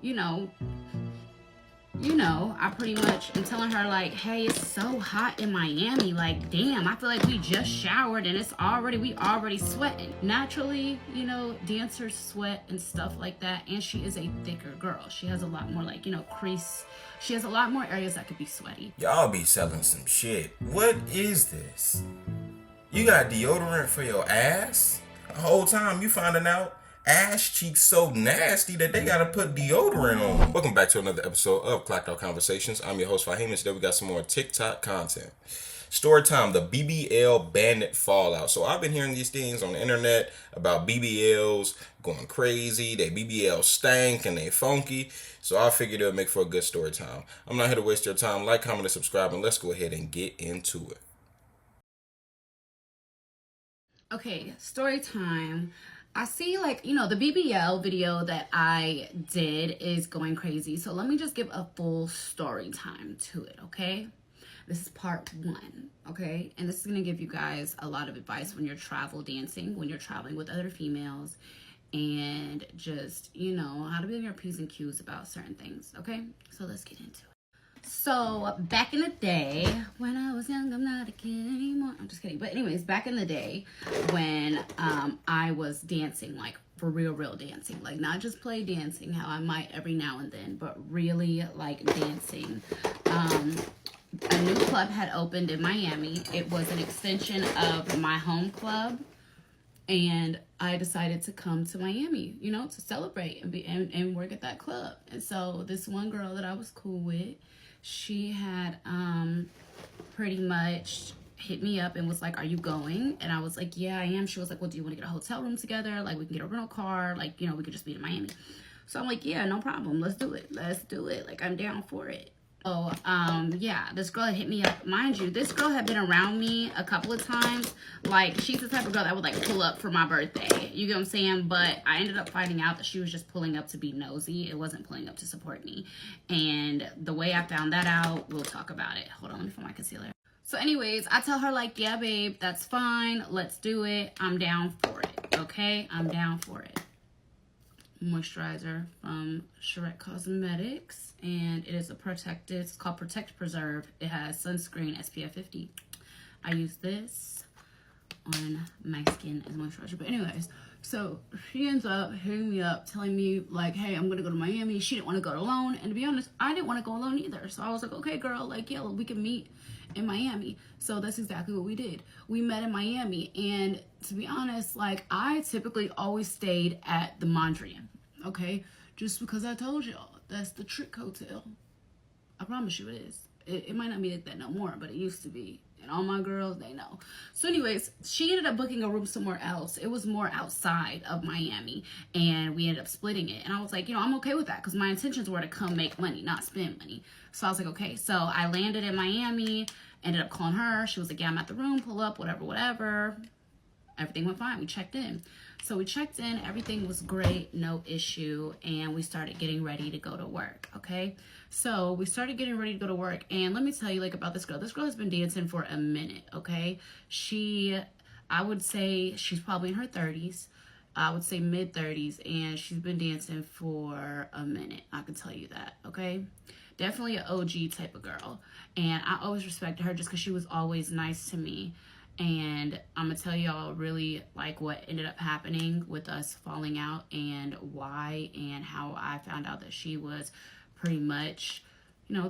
I pretty much am telling her like, hey, it's so hot in Miami. Like, damn, I feel like we just showered and we already sweating. Naturally, dancers sweat and stuff like that. And she is a thicker girl. She has a lot more like, crease. She has a lot more areas that could be sweaty. Y'all be selling some shit. What is this? You got deodorant for your ass? The whole time you finding out ass cheeks so nasty that they gotta put deodorant on. Welcome back to another episode of Clocked Out Conversations. I'm your host Fahim, and today we got some more TikTok content. Storytime, the BBL bandit fallout. So I've been hearing these things on the internet about BBLs going crazy. They BBL stank and they funky. So I figured it would make for a good story time. I'm not here to waste your time. Like, comment, and subscribe, and let's go ahead and get into it. Okay, story time. I see the BBL video that I did is going crazy. So let me just give a full story time to it, okay? This is part 1, okay? And this is going to give you guys a lot of advice when you're travel dancing, when you're traveling with other females, and just, how to be on your P's and Q's about certain things, okay? So let's get into it. So back in the day when I was young, I'm not a kid anymore. I'm just kidding. But anyways, back in the day when I was dancing, like for real dancing, like not just play dancing, how I might every now and then, but really like dancing. A new club had opened in Miami. It was an extension of my home club. And I decided to come to Miami, to celebrate and work at that club. And so this one girl that I was cool with, she had pretty much hit me up and was like, are you going? And I was like, yeah, I am. She was like, well, do you want to get a hotel room together? Like, we can get a rental car. Like, we could just be in Miami. So I'm like, yeah, no problem. Let's do it. Like, I'm down for it. Oh, yeah, this girl had hit me up. Mind you, this girl had been around me a couple of times. Like, she's the type of girl that would, like, pull up for my birthday. You get what I'm saying? But I ended up finding out that she was just pulling up to be nosy. It wasn't pulling up to support me. And the way I found that out, we'll talk about it. Hold on, let me find my concealer. So anyways, I tell her, like, yeah, babe, that's fine. Let's do it. I'm down for it, okay? I'm down for it. Moisturizer from Shrek Cosmetics, and it is it's called Protect Preserve. It has sunscreen SPF 50. I use this on my skin as moisturizer. But anyways, so she ends up hitting me up telling me like, hey, I'm gonna go to Miami. She didn't want to go alone, and to be honest, I didn't want to go alone either. So I was like, okay, girl, like, yeah, we can meet in Miami. So that's exactly what we did. We met in Miami, and to be honest, like, I typically always stayed at the Mondrian, okay? Just because I told y'all, that's the trick hotel. I promise you it is. It might not be like that no more, but it used to be. And all my girls, they know. So anyways, she ended up booking a room somewhere else. It was more outside of Miami, and we ended up splitting it. And I was like, I'm okay with that because my intentions were to come make money, not spend money. So I was like, okay. So I landed in Miami, ended up calling her. She was like, yeah, I'm at the room, pull up, whatever. Everything went fine. We checked in. So we checked in. Everything was great. No issue. And we started getting ready to go to work. Okay. So we started getting ready to go to work. And let me tell you about this girl. This girl has been dancing for a minute. Okay. I would say she's probably in her 30s. I would say mid 30s. And she's been dancing for a minute. I can tell you that. Okay. Definitely an OG type of girl. And I always respected her just because she was always nice to me. And I'm going to tell y'all really like what ended up happening with us falling out and why and how I found out that she was pretty much,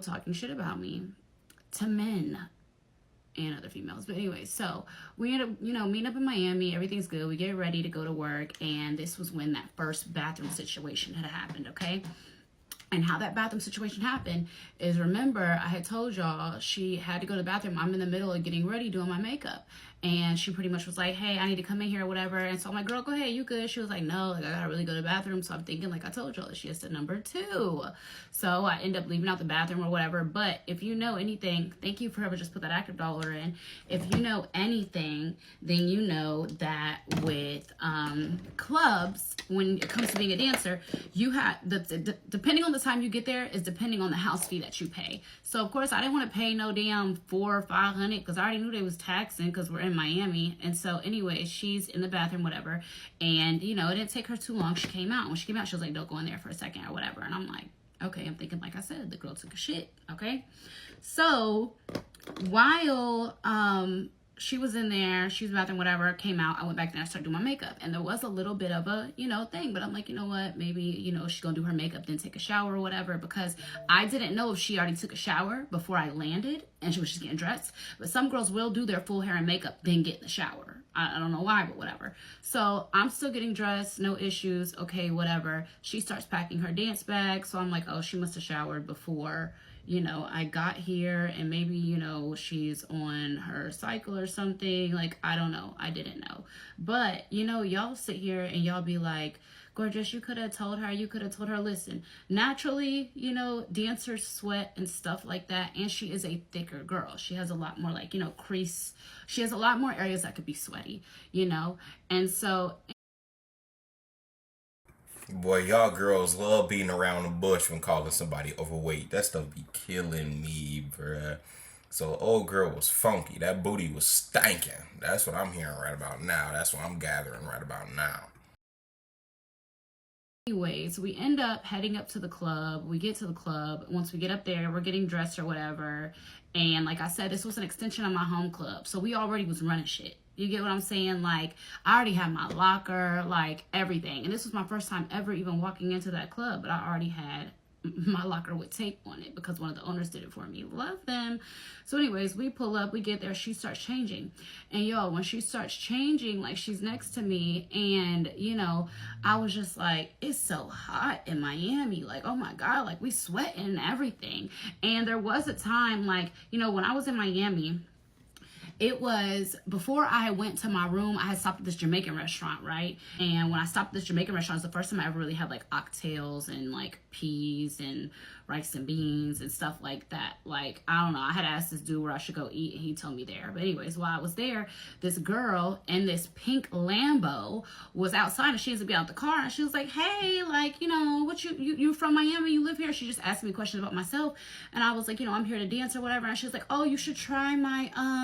talking shit about me to men and other females. But anyway, so we ended up, meeting up in Miami. Everything's good. We get ready to go to work. And this was when that first bathroom situation had happened, okay? And how that bathroom situation happened is, remember, I had told y'all she had to go to the bathroom. I'm in the middle of getting ready, doing my makeup. And she pretty much was like, hey, I need to come in here or whatever. And so I'm like, girl, go ahead, you good? She was like, no, like, I gotta really go to the bathroom. So I'm thinking, like I told y'all, she is the number 2. So I end up leaving out the bathroom or whatever. But if you know anything, thank you for whoever just put that active dollar in. If you know anything, then you know that with clubs, when it comes to being a dancer, you have, depending on the time you get there is depending on the house fee that you pay. So of course I didn't want to pay no damn $400 or $500 because I already knew they was taxing because we're in in Miami. And so anyway, she's in the bathroom, whatever. And, you know, it didn't take her too long. She came out. When she came out, she was like, don't go in there for a second or whatever. And I'm like, okay, I'm thinking, like I said, the girl took a shit. Okay. So while, she was in there, she was in the bathroom, whatever, came out, I went back there and started doing my makeup. And there was a little bit of a, you know, thing, but I'm like, you know what, maybe, you know, she's gonna do her makeup, then take a shower or whatever, because I didn't know if she already took a shower before I landed and she was just getting dressed. But some girls will do their full hair and makeup, then get in the shower. I don't know why, but whatever. So I'm still getting dressed, no issues, okay, whatever. She starts packing her dance bag, so I'm like, oh, she must have showered before, you know, I got here, and maybe, you know, she's on her cycle or something. Like, I don't know. I didn't know. But, you know, y'all sit here and y'all be like, gorgeous, you could have told her, listen, naturally, you know, dancers sweat and stuff like that. And she is a thicker girl. She has a lot more, like, you know, crease. She has a lot more areas that could be sweaty, you know. And so, Boy, y'all girls love beating around the bush when calling somebody overweight. That stuff be killing me, bruh. So old girl was funky. That booty was stanking. That's what I'm hearing right about now. That's what I'm gathering right about now. anyways, we end up heading up to the club. We get to the club. Once we get up there, we're getting dressed or whatever. And like I said, this was an extension of my home club. So we already was running shit. You get what I'm saying? Like, I already had my locker, like, everything. And this was my first time ever even walking into that club. But I already had my locker with tape on it because one of the owners did it for me. Love them. So anyways, we pull up, we get there, she starts changing. And yo, when she starts changing, like, she's next to me, and you know, I was just like, it's so hot in Miami, like, oh my god, like, we sweating and everything. And there was a time, like, you know, when I was in Miami, it was before I went to my room. I had stopped at this Jamaican restaurant, right? And when I stopped at this Jamaican restaurant, it was the first time I ever really had like oxtails and like peas and rice and beans and stuff like that. Like, I don't know. I had asked this dude where I should go eat, and he told me there. But anyways, while I was there, this girl in this pink Lambo was outside, and she was to be out the car, and she was like, hey, like, you know, what you from Miami? You live here? She just asked me questions about myself, and I was like, you know, I'm here to dance or whatever. And she was like, oh, you should try my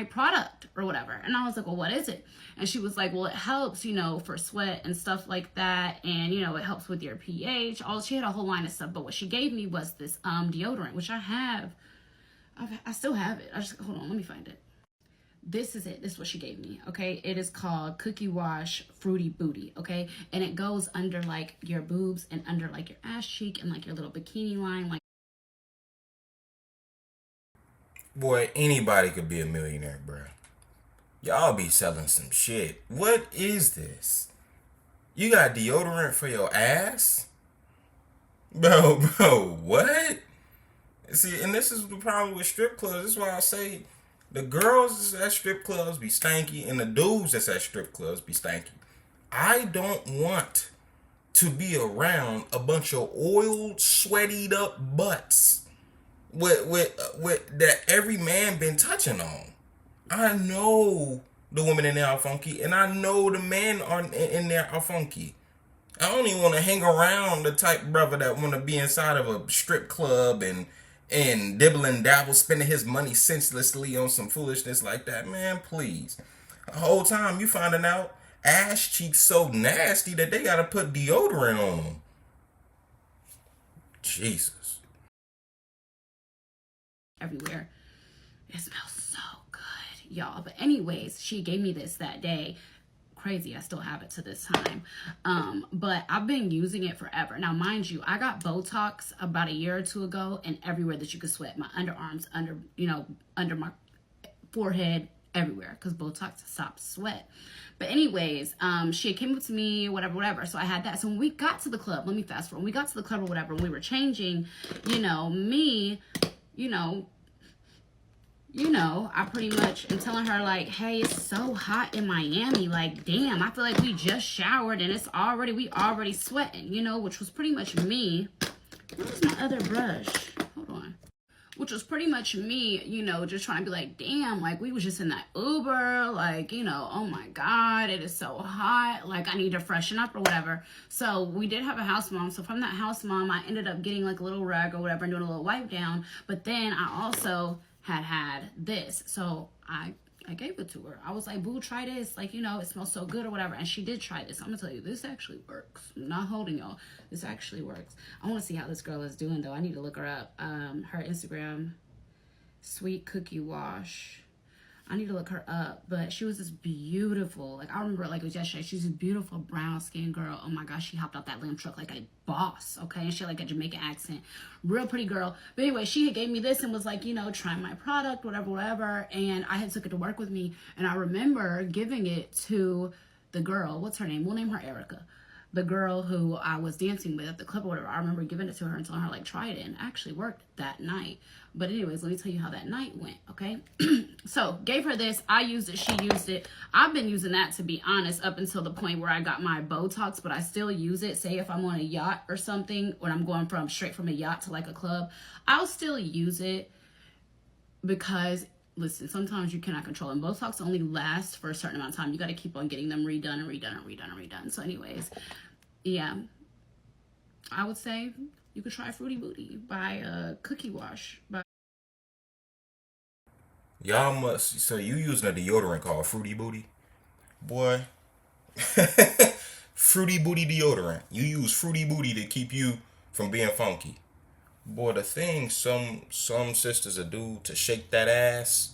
product or whatever. And I was like, well, what is it? And she was like, well, it helps, you know, for sweat and stuff like that. And, you know, it helps with your pH. She had a whole line of stuff. But what she gave me was this deodorant, which I have. I still have it. Hold on, let me find it. This is it. This is what she gave me, okay? It is called Cookie Wash Fruity Booty, okay? And it goes under, like, your boobs and under, like, your ass cheek and, like, your little bikini line, like. Boy, anybody could be a millionaire, bruh. Y'all be selling some shit. What is this? You got deodorant for your ass? Bro, what? See, and this is the problem with strip clubs. This is why I say the girls at strip clubs be stanky and the dudes that's at strip clubs be stanky. I don't want to be around a bunch of oiled, sweatied up butts with that every man been touching on. I know the women in there are funky, and I know the men in there are funky. I don't even want to hang around the type brother that want to be inside of a strip club and dibble and dabble, spending his money senselessly on some foolishness like that. Man, please. The whole time you finding out ass cheeks so nasty that they gotta put deodorant on them. Jesus. Everywhere. It smells so good, y'all. But anyways, she gave me this that day. Crazy, I still have it to this time. But I've been using it forever. Now, mind you, I got Botox about a year or two ago, and everywhere that you could sweat, my underarms, under my forehead, everywhere, because Botox stops sweat. But anyways, she came up to me, whatever. So I had that. So when we got to the club, let me fast forward. When we got to the club or whatever, we were changing, I pretty much am telling her, like, hey, it's so hot in Miami. Like, damn, I feel like we just showered and we already sweating, which was pretty much me. Where's my other brush? Hold on. Which was pretty much me, just trying to be like, damn, like, we was just in that Uber. Like, oh my God, it is so hot. Like, I need to freshen up or whatever. So we did have a house mom. So from that house mom, I ended up getting like a little rag or whatever and doing a little wipe down. But then I also had this. So I gave it to her. I was like, boo, try this. Like, you know, it smells so good or whatever. And she did try this. I'm going to tell you, this actually works. I'm not holding y'all. This actually works. I want to see how this girl is doing, though. I need to look her up. Her Instagram, Sweet Cookie Wash. I need to look her up, but she was this beautiful, like I remember it like it was yesterday. She's a beautiful brown skinned girl. Oh my gosh, she hopped out that lamb truck like a boss, okay? And she had like a Jamaican accent, real pretty girl. But anyway, she had gave me this and was like, you know, try my product, whatever. And I had took it to work with me, and I remember giving it to the girl. What's her name? We'll name her Erica. The girl who I was dancing with at the club or whatever. I remember giving it to her and telling her like try it, and it actually worked that night. But anyways, let me tell you how that night went, okay? So gave her this, I used it, she used it. I've been using that, to be honest, up until the point where I got my Botox, but I still use it. Say if I'm on a yacht or something, when I'm going from straight from a yacht to like a club, I'll still use it because listen, sometimes you cannot control them. Botox only lasts for a certain amount of time. You got to keep on getting them redone. So anyways, yeah, I would say you could try Fruity Booty by Cookie Wash. Y'all must. So you using a deodorant called Fruity Booty, boy? Fruity Booty deodorant. You use Fruity Booty to keep you from being funky. Boy, the thing some sisters will do to shake that ass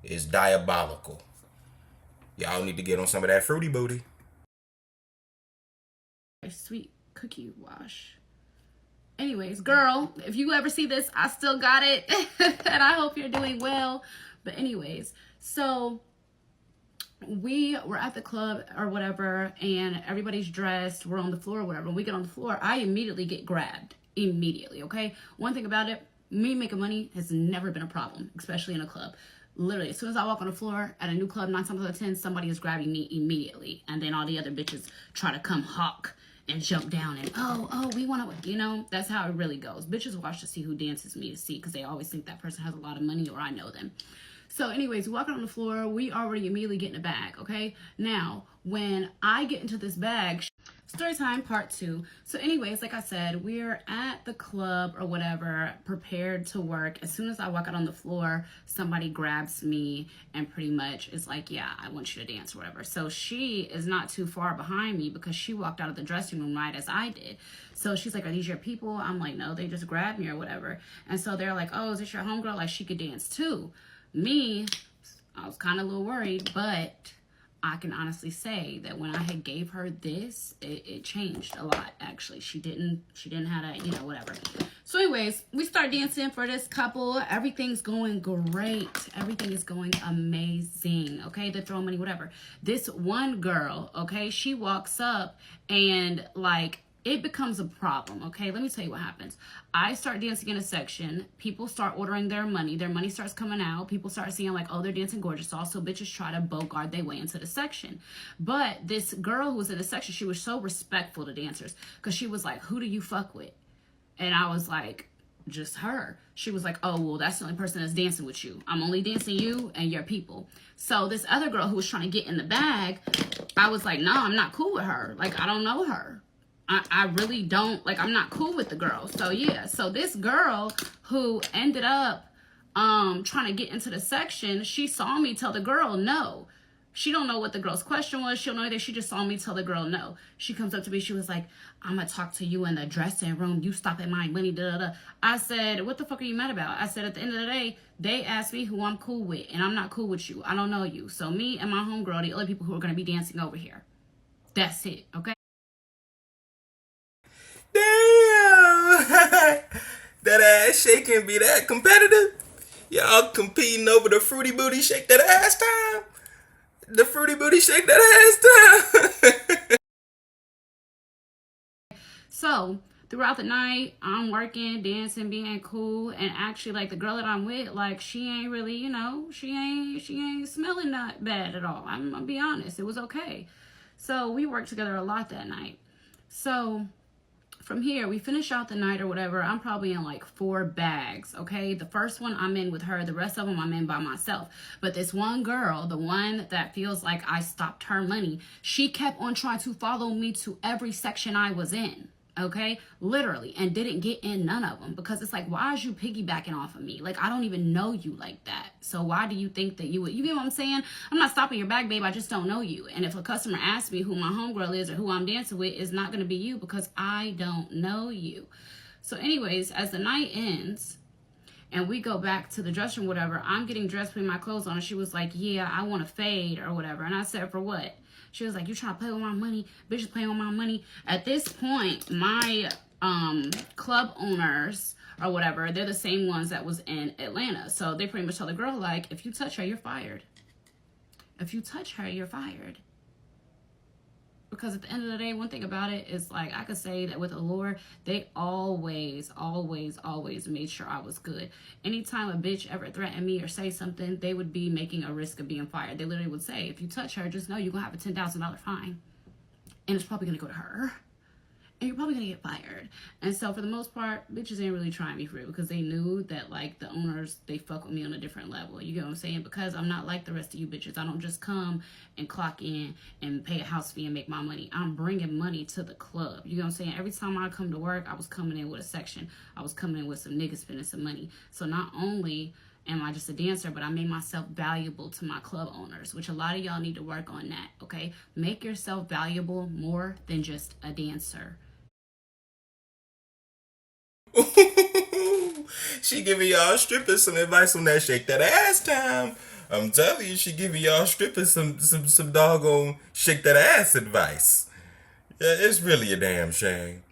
is diabolical. Y'all need to get on some of that Fruity Booty. Sweet Cookie Wash. Anyways, girl, if you ever see this, I still got it. And I hope you're doing well. But anyways, so we were at the club or whatever, and everybody's dressed. We're on the floor or whatever. When we get on the floor, I immediately get grabbed. Immediately, okay? One thing about it, me making money has never been a problem, especially in a club. Literally, as soon as I walk on the floor at a new club, 9 times out of 10, somebody is grabbing me immediately. And then all the other bitches try to come hawk and jump down and, oh, we want to, you know, that's how it really goes. Bitches watch to see who dances me to see because they always think that person has a lot of money or I know them. So anyways, walking on the floor, we already immediately get in a bag, okay? Now, when I get into this bag, story time part 2. So anyways, like I said, we're at the club or whatever, prepared to work. As soon as I walk out on the floor, somebody grabs me and pretty much is like, yeah, I want you to dance or whatever. So she is not too far behind me because she walked out of the dressing room right as I did. So she's like, are these your people? I'm like, no, they just grabbed me or whatever. And so they're like, oh, is this your homegirl? Like, she could dance too. Me, I was kind of a little worried, but I can honestly say that when I had gave her this, it changed a lot, actually. She didn't have a, you know, whatever. So anyways, we start dancing for this couple. Everything's going great. Everything is going amazing, okay? They're throwing money, whatever. This one girl, okay, she walks up and, like, it becomes a problem, okay? Let me tell you what happens. I start dancing in a section. People start ordering their money. Their money starts coming out. People start seeing like, oh, they're dancing gorgeous. Also, bitches try to bogart their way into the section. But this girl who was in the section, she was so respectful to dancers because she was like, who do you fuck with? And I was like, just her. She was like, oh, well, that's the only person that's dancing with you. I'm only dancing you and your people. So this other girl who was trying to get in the bag, I was like, no, I'm not cool with her. Like, I don't know her. I really don't, like, I'm not cool with the girl. So yeah, so this girl who ended up trying to get into the section, she saw me tell the girl no. She don't know what the girl's question was. She don't know anything. She just saw me tell the girl no. She comes up to me. She was like, I'm going to talk to you in the dressing room. You stop at my money. Da, da, da. I said, what the fuck are you mad about? I said, at the end of the day, they asked me who I'm cool with, and I'm not cool with you. I don't know you. So me and my homegirl, the other people who are going to be dancing over here. That's it, okay? Damn! That ass shaking be that competitive? Y'all competing over the Fruity Booty shake that ass time? The Fruity Booty shake that ass time? So throughout the night, I'm working, dancing, being cool, and actually, like, the girl that I'm with, like, she ain't really, you know, she ain't smelling that bad at all. I'm gonna be honest, it was okay. So we worked together a lot that night. So from here, we finish out the night or whatever. I'm probably in like 4 bags, okay? The first one I'm in with her. The rest of them I'm in by myself. But this one girl, the one that feels like I stopped her money, she kept on trying to follow me to every section I was in. Okay, literally, and didn't get in none of them, because it's like, why is you piggybacking off of me? Like, I don't even know you like that. So why do you think that you would? You get what I'm saying? I'm not stopping your bag, babe. I just don't know you. And if a customer asks me who my homegirl is or who I'm dancing with, it's not going to be you, because I don't know you. So anyways, as the night ends and we go back to the dressing room, whatever, I'm getting dressed, putting my clothes on, and she was like, yeah, I want to fade or whatever. And I said, for what? She was like, you trying to play with my money? Bitch is playing with my money. At this point, my club owners or whatever, they're the same ones that was in Atlanta. So they pretty much tell the girl, like, if you touch her, you're fired. If you touch her, you're fired. Because at the end of the day, one thing about it is, like, I could say that with Allure, they always made sure I was good. Anytime a bitch ever threatened me or say something, they would be making a risk of being fired. They literally would say, if you touch her, just know you're going to have a $10,000 fine. And it's probably going to go to her. And you're probably going to get fired. And so for the most part, bitches ain't really trying me for real, because they knew that, like, the owners, they fuck with me on a different level. You get what I'm saying? Because I'm not like the rest of you bitches. I don't just come and clock in and pay a house fee and make my money. I'm bringing money to the club. You know what I'm saying? Every time I come to work, I was coming in with a section. I was coming in with some niggas spending some money. So not only am I just a dancer, but I made myself valuable to my club owners, which a lot of y'all need to work on that, okay? Make yourself valuable more than just a dancer. She giving y'all strippers some advice on that shake that ass time. I'm telling you, she giving y'all strippers some doggone shake that ass advice. Yeah, it's really a damn shame.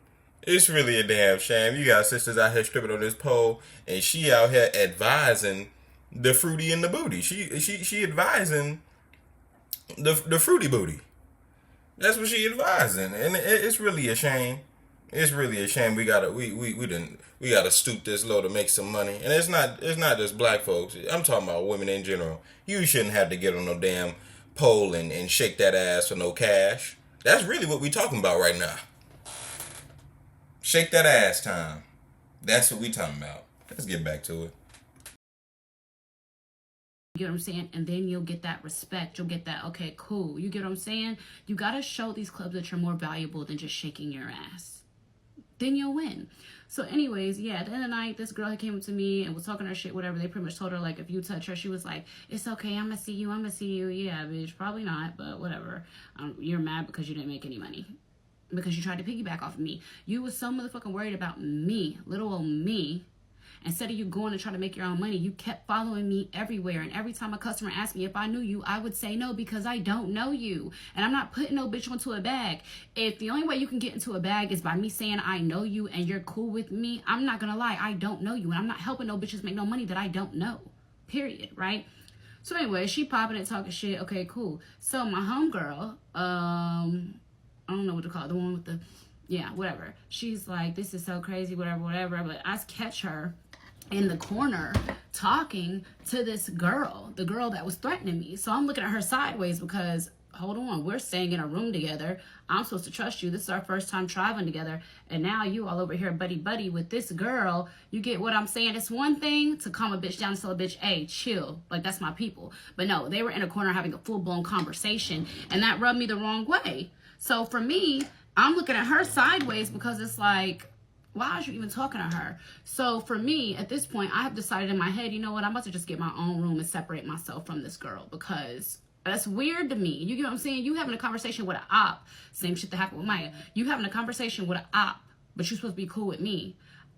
It's really a damn shame. You got sisters out here stripping on this pole, and she out here advising the fruity and the booty. She advising the fruity booty. That's what she advising, and it's really a shame. It's really a shame we gotta stoop this low to make some money. And it's not just black folks. I'm talking about women in general. You shouldn't have to get on no damn pole and shake that ass for no cash. That's really what we talking about right now. Shake that ass time. That's what we talking about. Let's get back to it. You get what I'm saying? And then you'll get that respect. You'll get that, okay, cool. You get what I'm saying? You got to show these clubs that you're more valuable than just shaking your ass. Then you'll win. So anyways, yeah, at the end of the night, this girl came up to me and was talking her shit, whatever. They pretty much told her, like, if you touch her, she was like, it's okay, I'm gonna see you. Yeah, bitch, probably not, but whatever. You're mad because you didn't make any money. Because you tried to piggyback off of me. You was so motherfucking worried about me, little old me. Instead of you going to try to make your own money, you kept following me everywhere. And every time a customer asked me if I knew you, I would say no, because I don't know you. And I'm not putting no bitch into a bag. If the only way you can get into a bag is by me saying I know you and you're cool with me, I'm not going to lie. I don't know you. And I'm not helping no bitches make no money that I don't know. Period. Right? So anyway, she popping and talking shit. Okay, cool. So my homegirl, I don't know what to call it. The one with the, yeah, whatever. She's like, this is so crazy, whatever. But I catch her in the corner talking to this girl, the girl that was threatening me. So I'm looking at her sideways because, hold on, we're staying in a room together. I'm supposed to trust you. This is our first time traveling together. And now you all over here buddy with this girl. You get what I'm saying? It's one thing to calm a bitch down and tell a bitch, hey, chill. Like, that's my people. But no, they were in a corner having a full-blown conversation. And that rubbed me the wrong way. So for me, I'm looking at her sideways because it's like, why are you even talking to her? So for me, at this point, I have decided in my head, you know what? I'm about to just get my own room and separate myself from this girl, because that's weird to me. You get what I'm saying? You having a conversation with an op. Same shit that happened with Maya. You having a conversation with an op, but you're supposed to be cool with me.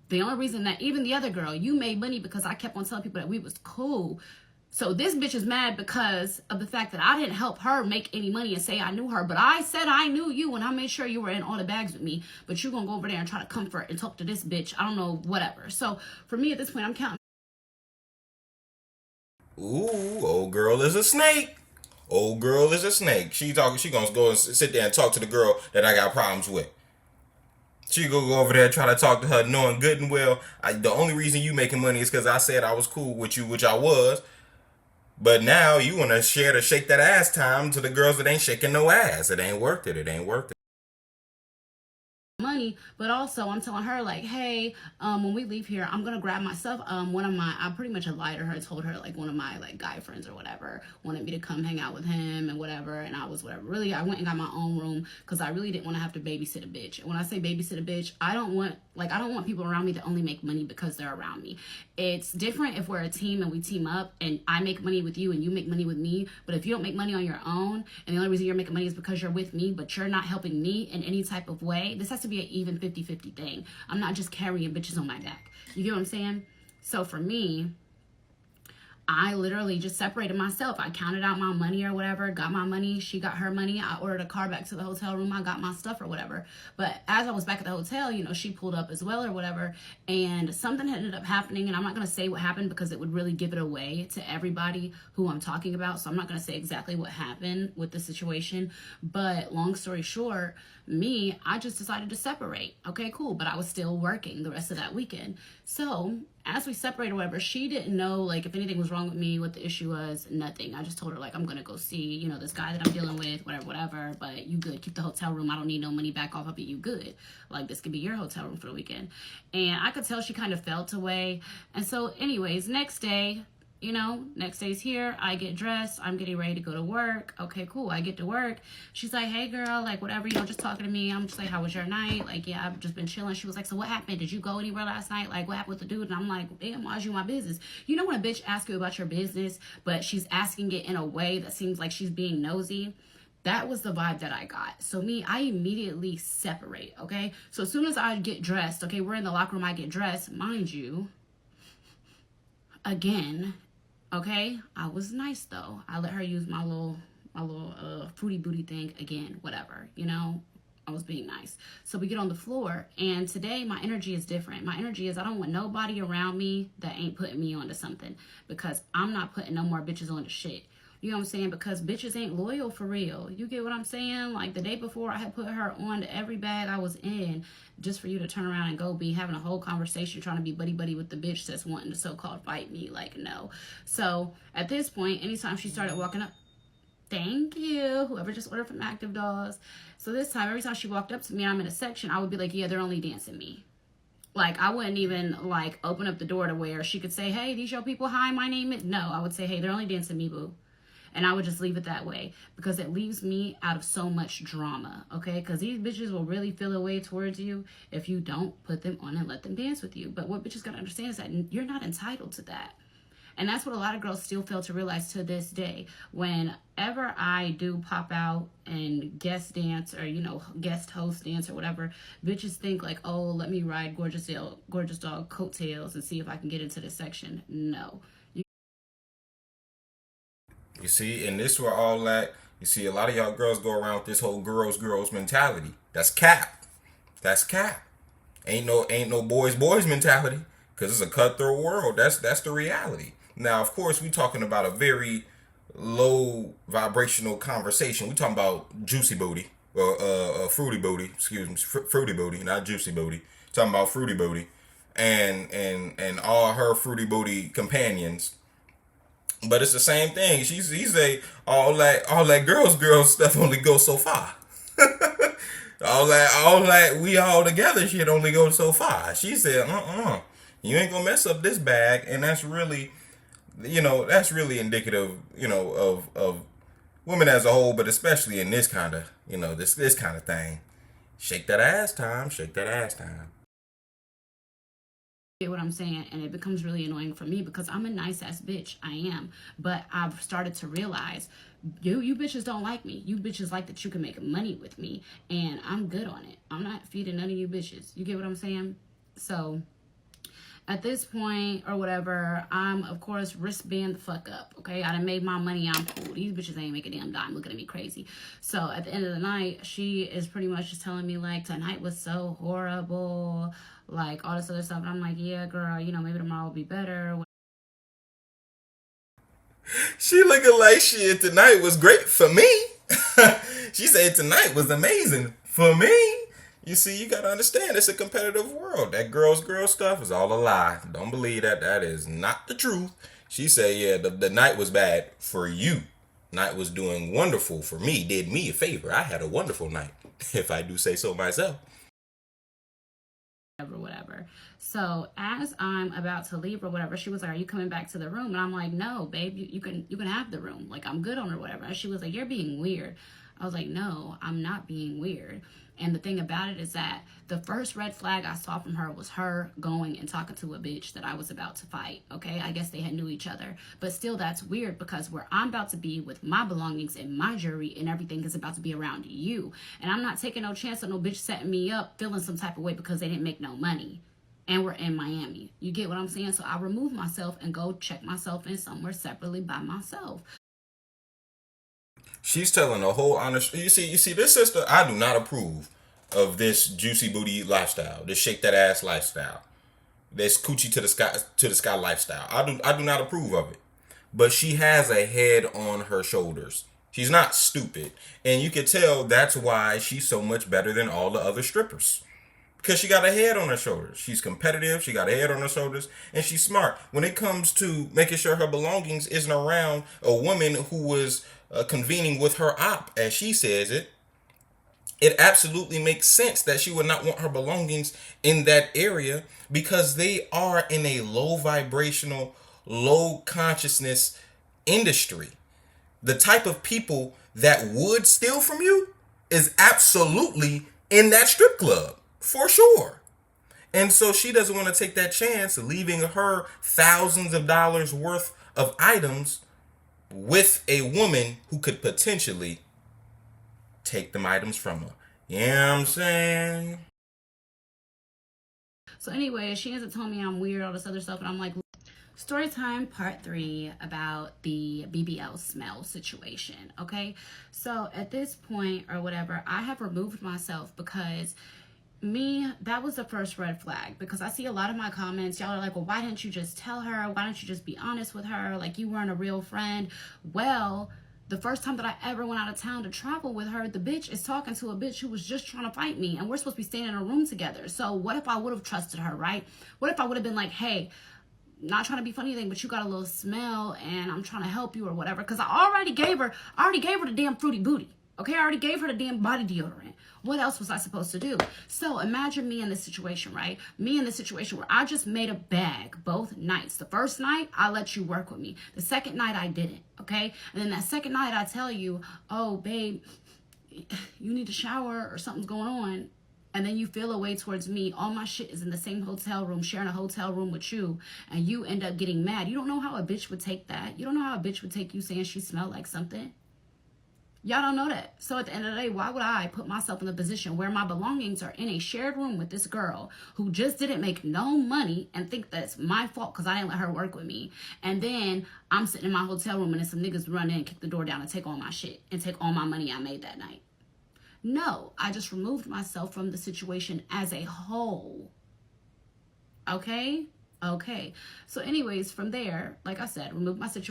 The only reason that even the other girl, you made money because I kept on telling people that we was cool. So this bitch is mad because of the fact that I didn't help her make any money and say I knew her. But I said I knew you and I made sure you were in all the bags with me. But you're going to go over there and try to comfort and talk to this bitch. I don't know, whatever. So for me at this point, I'm counting. Ooh, old girl is a snake. Old girl is a snake. She gonna go and sit there and talk to the girl that I got problems with. She gonna go over there and try to talk to her, knowing good and well the only reason you making money is because I said I was cool with you, which I was. But now you want to share the shake that ass time to the girls that ain't shaking no ass. It ain't worth it. It ain't worth it. Money money, but also I'm telling her like, hey, when we leave here, I'm gonna grab myself I pretty much lied to her. I told her like one of my like guy friends or whatever wanted me to come hang out with him and whatever, and I was whatever. Really, I went and got my own room because I really didn't want to have to babysit a bitch. And when I say babysit a bitch, I don't want people around me to only make money because they're around me. It's different if we're a team and we team up and I make money with you and you make money with me. But if you don't make money on your own and the only reason you're making money is because you're with me, but you're not helping me in any type of way, this has to be an even 50-50 thing. I'm not just carrying bitches on my back. You get what I'm saying? So for me, I literally just separated myself. I counted out my money or whatever, got my money, she got her money. I ordered a car back to the hotel room. I got my stuff or whatever. But as I was back at the hotel, you know, she pulled up as well or whatever. And something ended up happening. And I'm not going to say what happened because it would really give it away to everybody who I'm talking about. So I'm not going to say exactly what happened with the situation. But long story short, I just decided to separate. Okay, cool. But I was still working the rest of that weekend. So as we separated or whatever, she didn't know like if anything was wrong with me, what the issue was, nothing. I just told her like I'm gonna go see, you know, this guy that I'm dealing with, whatever, but you good, keep the hotel room. I don't need no money back off of it, you good. Like this could be your hotel room for the weekend. And I could tell she kind of felt away. And so anyways, next day's here, I get dressed, I'm getting ready to go to work. Okay, cool, I get to work. She's like, hey girl, like whatever, you know, just talking to me. I'm just like, how was your night? Like, yeah, I've just been chilling. She was like, so what happened? Did you go anywhere last night? Like, what happened with the dude? And I'm like, damn, why's you my business? You know when a bitch asks you about your business, but she's asking it in a way that seems like she's being nosy? That was the vibe that I got. So I immediately separate, okay? So as soon as I get dressed, okay, we're in the locker room, I get dressed, mind you, again, okay, I was nice though. I let her use my little fruity booty thing again, whatever, you know. I was being nice. So we get on the floor, and today my energy is different. My energy is I don't want nobody around me that ain't putting me onto something, because I'm not putting no more bitches onto shit. You know what I'm saying? Because bitches ain't loyal for real. You get what I'm saying? Like the day before, I had put her on to every bag I was in just for you to turn around and go be having a whole conversation trying to be buddy-buddy with the bitch that's wanting to so-called fight me. Like, no. So at this point, anytime she started walking up, thank you, whoever just ordered from Active Dolls. So this time, every time she walked up to me and I'm in a section, I would be like, yeah, they're only dancing me. Like, I wouldn't even, like, open up the door to where she could say, hey, these your people, hi, my name is... No, I would say, hey, they're only dancing me, boo. And I would just leave it that way because it leaves me out of so much drama, okay? Because these bitches will really feel a way towards you if you don't put them on and let them dance with you. But what bitches got to understand is that you're not entitled to that. And that's what a lot of girls still fail to realize to this day. Whenever I do pop out and guest dance or, you know, guest host dance or whatever, bitches think like, oh, let me ride Gorgeous Dog coattails and see if I can get into this section. No. You see, and this where all that, you see, a lot of y'all girls go around with this whole girls mentality. That's cap. That's cap. Ain't no boys mentality, because it's a cutthroat world. That's the reality. Now, of course, we talking about a very low vibrational conversation. We talking about juicy booty, or fruity booty. Excuse me, fruity booty, not juicy booty. Talking about fruity booty, and all her fruity booty companions. But it's the same thing. He say all that girls stuff only goes so far. all that we all together shit only goes so far. She said, you ain't gonna mess up this bag, and that's really, that's really indicative, of women as a whole, but especially in this kind of, this kind of thing. Shake that ass time. Shake that ass time. Get what I'm saying? And it becomes really annoying for me because I'm a nice ass bitch. I am. But I've started to realize you bitches don't like me. You bitches like that you can make money with me, and I'm good on it. I'm not feeding none of you bitches. You get what I'm saying? So at this point or whatever, I'm of course wristband the fuck up. Okay, I done made my money. I'm cool. These bitches ain't making a damn dime looking at me crazy. So at the end of the night, she is pretty much just telling me like, tonight was so horrible, like all this other stuff. And I'm like, yeah, girl, maybe tomorrow will be better. She looking like shit. Tonight was great for me. She said tonight was amazing for me. You see, you gotta understand, it's a competitive world. That girl stuff is all a lie. Don't believe that. That is not the truth. She said, yeah, the night was bad for you. Night was doing wonderful for me. Did me a favor. I had a wonderful night, if I do say so myself. whatever. So as I'm about to leave or whatever, she was like, "Are you coming back to the room?" And I'm like, "No, babe, you can have the room. Like, I'm good on it or whatever." And she was like, "You're being weird." I was like, "No, I'm not being weird." And the thing about it is that the first red flag I saw from her was her going and talking to a bitch that I was about to fight. Okay, I guess they had knew each other, but still, that's weird because where I'm about to be with my belongings and my jewelry and everything is about to be around you, and I'm not taking no chance on no bitch setting me up feeling some type of way because they didn't make no money. And we're in Miami. You get what I'm saying? So I remove myself and go check myself in somewhere separately by myself. She's telling the whole honest. You see, this sister, I do not approve of this juicy booty lifestyle, this shake that ass lifestyle, this coochie to the sky lifestyle. I do not approve of it. But she has a head on her shoulders. She's not stupid, and you can tell that's why she's so much better than all the other strippers. Because she got a head on her shoulders. She's competitive, she got a head on her shoulders, and she's smart. When it comes to making sure her belongings isn't around a woman who was convening with her op, as she says it, it absolutely makes sense that she would not want her belongings in that area because they are in a low vibrational, low consciousness industry. The type of people that would steal from you is absolutely in that strip club, for sure. And so she doesn't want to take that chance, leaving her thousands of dollars worth of items with a woman who could potentially take them items from her. You know what I'm saying? So anyway, she ends up telling me I'm weird, all this other stuff, and I'm like, story time part 3 about the BBL smell situation. Okay, so at this point or whatever, I have removed myself because that was the first red flag, because I see a lot of my comments, y'all are like, well, why didn't you just tell her? Why don't you just be honest with her? Like, you weren't a real friend. Well, the first time that I ever went out of town to travel with her, the bitch is talking to a bitch who was just trying to fight me, and we're supposed to be staying in a room together. So what if I would have trusted her, right? What if I would have been like, hey, not trying to be funny thing, but you got a little smell and I'm trying to help you or whatever, because I already gave her the damn fruity booty. Okay, I already gave her the damn body deodorant. What else was I supposed to do? So imagine me in this situation, right? Me in this situation where I just made a bag both nights. The first night, I let you work with me. The second night, I didn't, okay? And then that second night, I tell you, oh, babe, you need to shower or something's going on. And then you feel a way towards me. All my shit is in the same hotel room, sharing a hotel room with you. And you end up getting mad. You don't know how a bitch would take that. You don't know how a bitch would take you saying she smelled like something. Y'all don't know that. So at the end of the day, why would I put myself in the position where my belongings are in a shared room with this girl who just didn't make no money and think that it's my fault because I didn't let her work with me? And then I'm sitting in my hotel room and then some niggas run in, kick the door down, and take all my shit and take all my money I made that night. No, I just removed myself from the situation as a whole. Okay? Okay. So anyways, from there, like I said, remove myself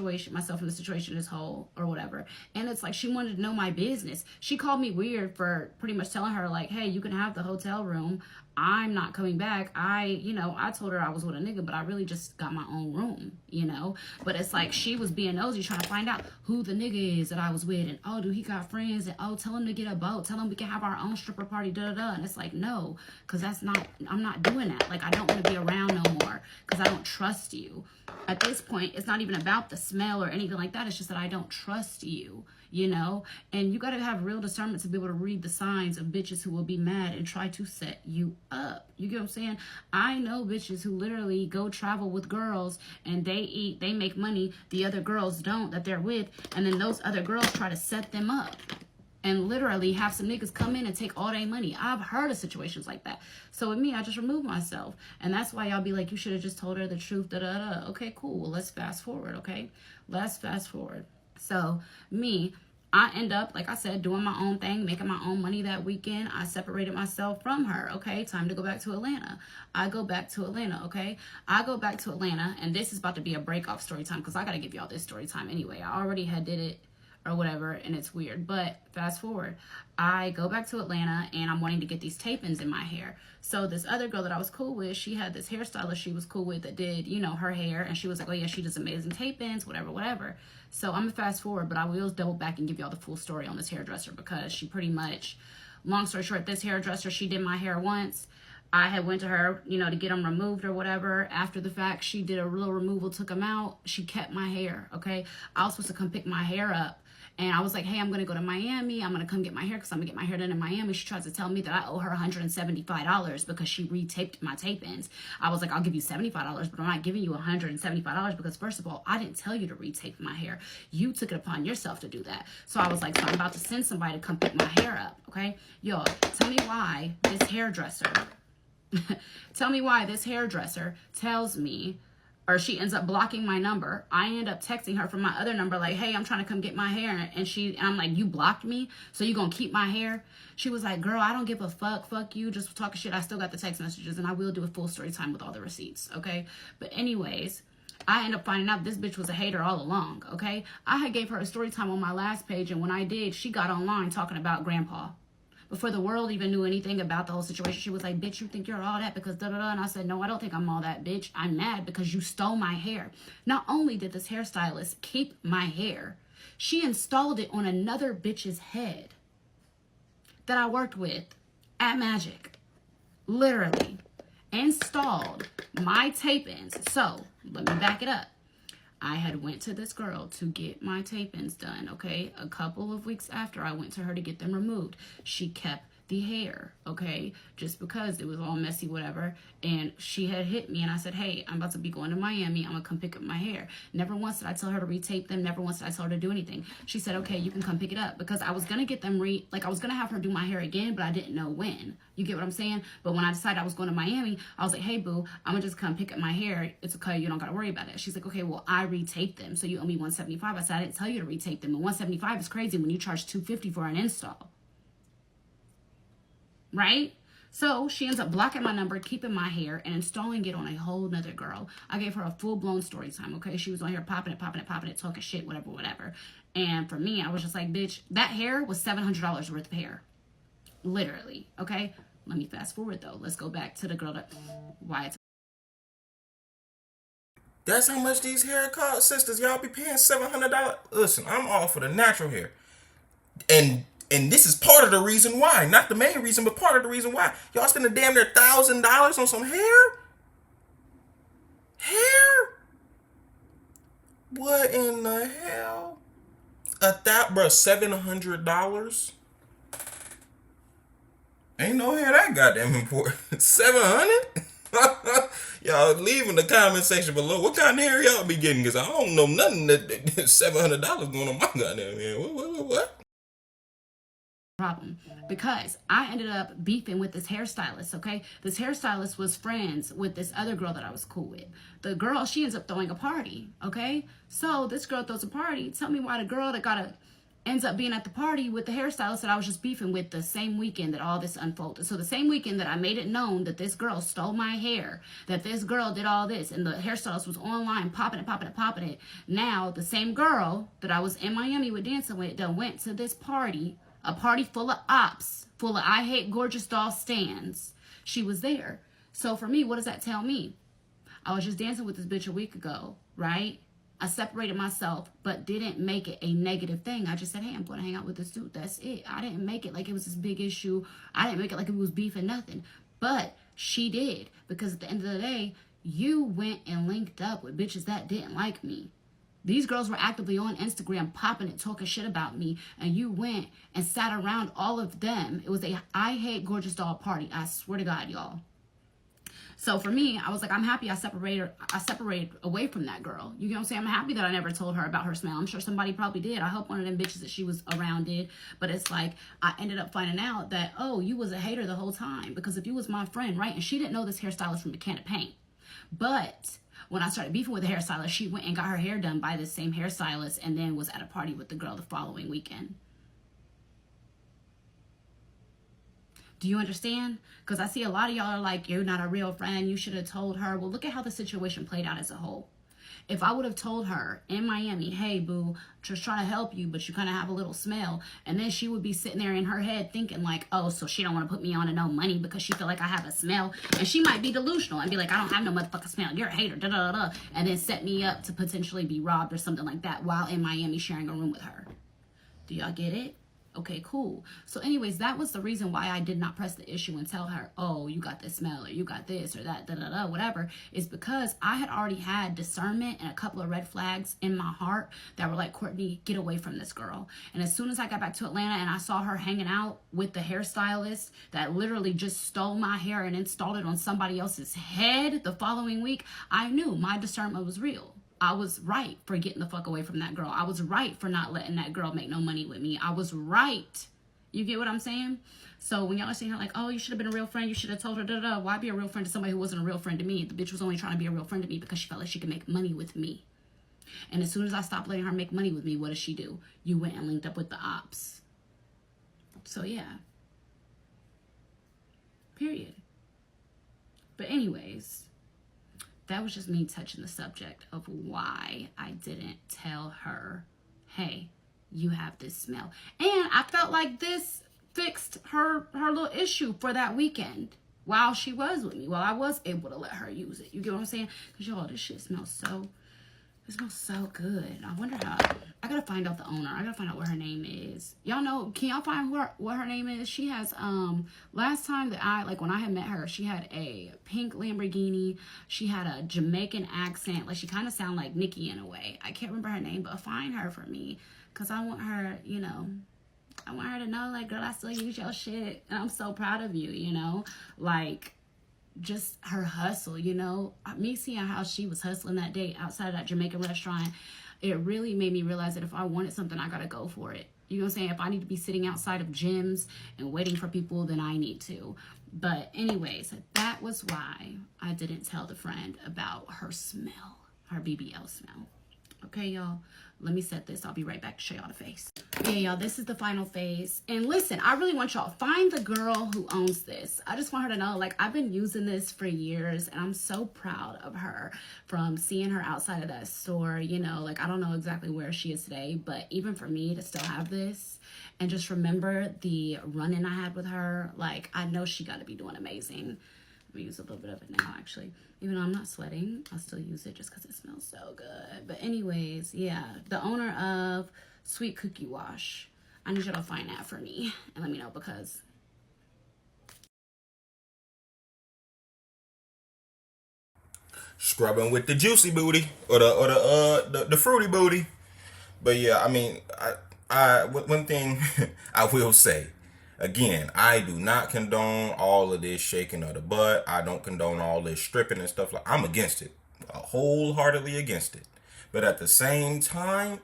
from the situation as whole or whatever. And it's like she wanted to know my business. She called me weird for pretty much telling her like, hey, you can have the hotel room. I'm not coming back. I told her I was with a nigga, but I really just got my own room, But it's like she was being nosy, trying to find out who the nigga is that I was with. And, oh, do he got friends? And, oh, tell him to get a boat. Tell him we can have our own stripper party, da-da-da. And it's like, no, because I'm not doing that. Like, I don't want to be around no more because I don't trust you. At this point, it's not even about the smell or anything like that. It's just that I don't trust you. And you got to have real discernment to be able to read the signs of bitches who will be mad and try to set you up. You get what I'm saying? I know bitches who literally go travel with girls and they make money. The other girls don't, that they're with. And then those other girls try to set them up and literally have some niggas come in and take all their money. I've heard of situations like that. So with me, I just remove myself. And that's why y'all be like, you should have just told her the truth, da-da-da. Okay, cool. Well, let's fast forward, okay? Let's fast forward. So I end up, like I said, doing my own thing, making my own money that weekend. I separated myself from her. Okay, time to go back to Atlanta. I go back to Atlanta, okay? I go back to Atlanta, and this is about to be a break-off story time because I got to give y'all this story time anyway. I already had did it or whatever, and it's weird. But fast forward, I go back to Atlanta, and I'm wanting to get these tape-ins in my hair. So this other girl that I was cool with, she had this hairstylist she was cool with that did, her hair, and she was like, oh yeah, she does amazing tape-ins, whatever. So I'm gonna fast forward, but I will double back and give y'all the full story on this hairdresser because she pretty much, long story short, this hairdresser, she did my hair once. I had went to her, you know, to get them removed or whatever. After the fact, she did a little removal, took them out. She kept my hair, okay? I was supposed to come pick my hair up. And I was like, hey, I'm going to go to Miami. I'm going to come get my hair because I'm going to get my hair done in Miami. She tries to tell me that I owe her $175 because she retaped my tape-ins. I was like, I'll give you $75, but I'm not giving you $175 because, first of all, I didn't tell you to retape my hair. You took it upon yourself to do that. So I was like, so I'm about to send somebody to come pick my hair up, okay? Y'all, tell me why this hairdresser, tells me, or she ends up blocking my number. I end up texting her from my other number like, hey, I'm trying to come get my hair. And I'm like, you blocked me? So you gonna keep my hair? She was like, girl, I don't give a fuck. Fuck you. Just talking shit. I still got the text messages and I will do a full story time with all the receipts. Okay. But anyways, I end up finding out this bitch was a hater all along. Okay. I had gave her a story time on my last page. And when I did, she got online talking about grandpa. Before the world even knew anything about the whole situation, she was like, bitch, you think you're all that because da-da-da. And I said, no, I don't think I'm all that, bitch. I'm mad because you stole my hair. Not only did this hairstylist keep my hair, she installed it on another bitch's head that I worked with at Magic. Literally installed my tape-ins. So, let me back it up. I had went to this girl to get my tape-ins done, okay? A couple of weeks after, I went to her to get them removed. She kept the hair, okay? Just because it was all messy, whatever. And she had hit me, and I said, hey, I'm about to be going to Miami. I'm going to come pick up my hair. Never once did I tell her to retape them. Never once did I tell her to do anything. She said, okay, you can come pick it up. Because I was going to get them I was going to have her do my hair again, but I didn't know when. You get what I'm saying? But when I decided I was going to Miami, I was like, hey, boo, I'm going to just come pick up my hair. It's okay. You don't got to worry about it. She's like, okay, well, I retaped them. So you owe me $175. I said, I didn't tell you to retape them. And $175 is crazy when you charge $250 for an install. Right? So she ends up blocking my number, keeping my hair, and installing it on a whole nother girl. I gave her a full-blown story time, okay? She was on here popping it, talking shit, whatever. And for me, I was just like, bitch, that hair was $700 worth of hair. Literally, okay? Let me fast forward, though. Let's go back to the girl that... Why it's... That's how much these hair cost, sisters. Y'all be paying $700. Listen, I'm all for the natural hair. And this is part of the reason why. Not the main reason, but part of the reason why. Y'all spending damn near $1,000 on some hair? Hair? What in the hell? Bruh, $700? Ain't no hair that goddamn important. $700? Y'all leave in the comment section below. What kind of hair y'all be getting? Because I don't know nothing that $700 going on my goddamn hair. What? Problem because I ended up beefing with this hairstylist, okay? This hairstylist was friends with this other girl that I was cool with. The girl, she ends up throwing a party, okay? So this girl throws a party. Tell me why the girl that ends up being at the party with the hairstylist that I was just beefing with the same weekend that all this unfolded. So the same weekend that I made it known that this girl stole my hair, that this girl did all this, and the hairstylist was online popping it. Now, the same girl that I was in Miami with dancing with that went to this party, a party full of ops, full of I hate gorgeous doll stands. She was there. So for me, what does that tell me? I was just dancing with this bitch a week ago, right? I separated myself, but didn't make it a negative thing. I just said, hey, I'm going to hang out with this dude. That's it. I didn't make it like it was this big issue. I didn't make it like it was beef and nothing. But she did. Because at the end of the day, you went and linked up with bitches that didn't like me. These girls were actively on Instagram popping it, talking shit about me, and you went and sat around all of them. It was a I hate gorgeous doll party. I swear to God, y'all. So for me, I was like, I'm happy I separated away from that girl. You know what I'm saying? I'm happy that I never told her about her smell. I'm sure somebody probably did. I hope one of them bitches that she was around did. But it's like, I ended up finding out that, oh, you was a hater the whole time. Because if you was my friend, right? And she didn't know this hairstylist from a can of paint. But when I started beefing with the hairstylist, she went and got her hair done by the same hairstylist and then was at a party with the girl the following weekend. Do you understand? Because I see a lot of y'all are like, you're not a real friend. You should have told her. Well, look at how the situation played out as a whole. If I would have told her in Miami, hey, boo, just trying to help you, but you kind of have a little smell. And then she would be sitting there in her head thinking like, oh, so she don't want to put me on to no money because she feel like I have a smell. And she might be delusional and be like, I don't have no motherfucking smell. You're a hater, da da da. And then set me up to potentially be robbed or something like that while in Miami sharing a room with her. Do y'all get it? Okay, cool. So anyways, that was the reason why I did not press the issue and tell her, oh, you got this smell or you got this or that, da da da, whatever, is because I had already had discernment and a couple of red flags in my heart that were like, Courtney, get away from this girl. And as soon as I got back to Atlanta and I saw her hanging out with the hairstylist that literally just stole my hair and installed it on somebody else's head the following week, I knew my discernment was real. I was right for getting the fuck away from that girl. I was right for not letting that girl make no money with me. I was right. You get what I'm saying? So when y'all are saying like, oh, you should have been a real friend, you should have told her, da da da. Why be a real friend to somebody who wasn't a real friend to me? The bitch was only trying to be a real friend to me because she felt like she could make money with me. And as soon as I stopped letting her make money with me, what does she do? You went and linked up with the ops. So yeah. Period. But anyways, that was just me touching the subject of why I didn't tell her, hey, you have this smell. And I felt like this fixed her little issue for that weekend while she was with me, while I was able to let her use it. You get what I'm saying? Because y'all, this shit smells so, it smells so good. I wonder how, I gotta find out the owner. I gotta find out what her name is. Y'all know, can y'all find what her name is? She has, last time that when I had met her, she had a pink Lamborghini. She had a Jamaican accent. Like, she kind of sounded like Nikki in a way. I can't remember her name, but find her for me. Because I want her, you know, I want her to know, like, girl, I still use your shit. And I'm so proud of you, you know? Like, just her hustle, you know, me seeing how she was hustling that day outside of that Jamaican restaurant, it really made me realize that if I wanted something, I gotta go for it. You know what I'm saying? If I need to be sitting outside of gyms and waiting for people, then I need to. But anyways, that was why I didn't tell the friend about her smell, her BBL smell. Okay, y'all, let me set this. I'll be right back to show y'all the face. Okay, y'all, this is the final phase. And listen, I really want y'all, find the girl who owns this. I just want her to know, like, I've been using this for years and I'm so proud of her from seeing her outside of that store. You know, like, I don't know exactly where she is today, but even for me to still have this and just remember the run-in I had with her, like, I know she got to be doing amazing. Let me use a little bit of it now, actually. Even though I'm not sweating, I'll still use it just because it smells so good. But anyways, yeah, the owner of Sweet Cookie Wash. I need you to find that for me and let me know, because Scrubbing with the juicy booty or the fruity booty. But yeah, I mean, one thing I will say, again, I do not condone all of this shaking of the butt. I don't condone all this stripping and stuff. Like, I'm against it, wholeheartedly against it. But at the same time,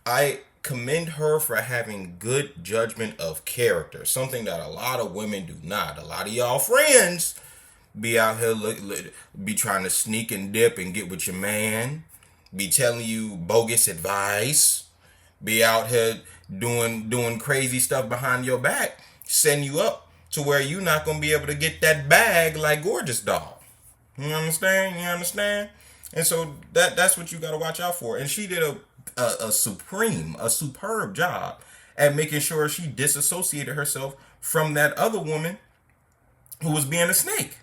I commend her for having good judgment of character, something that a lot of women do not. A lot of y'all friends be out here be trying to sneak and dip and get with your man, be telling you bogus advice, be out here doing crazy stuff behind your back, setting you up to where you're not gonna be able to get that bag like Gorgeous Doll. You understand? You understand? And so that's what you gotta watch out for. And she did a superb job at making sure she disassociated herself from that other woman who was being a snake.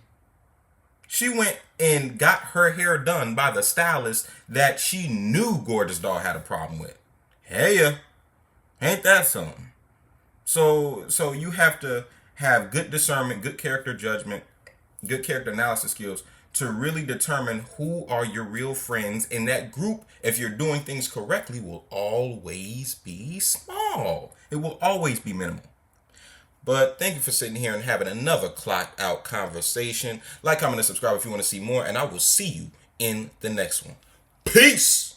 She went and got her hair done by the stylist that she knew Gorgeous Doll had a problem with. Hey, ain't that something? So you have to have good discernment, good character judgment, good character analysis skills to really determine who are your real friends. And that group, if you're doing things correctly, will always be small. It will always be minimal. But thank you for sitting here and having another clocked out conversation. Like, comment, and subscribe if you want to see more. And I will see you in the next one. Peace!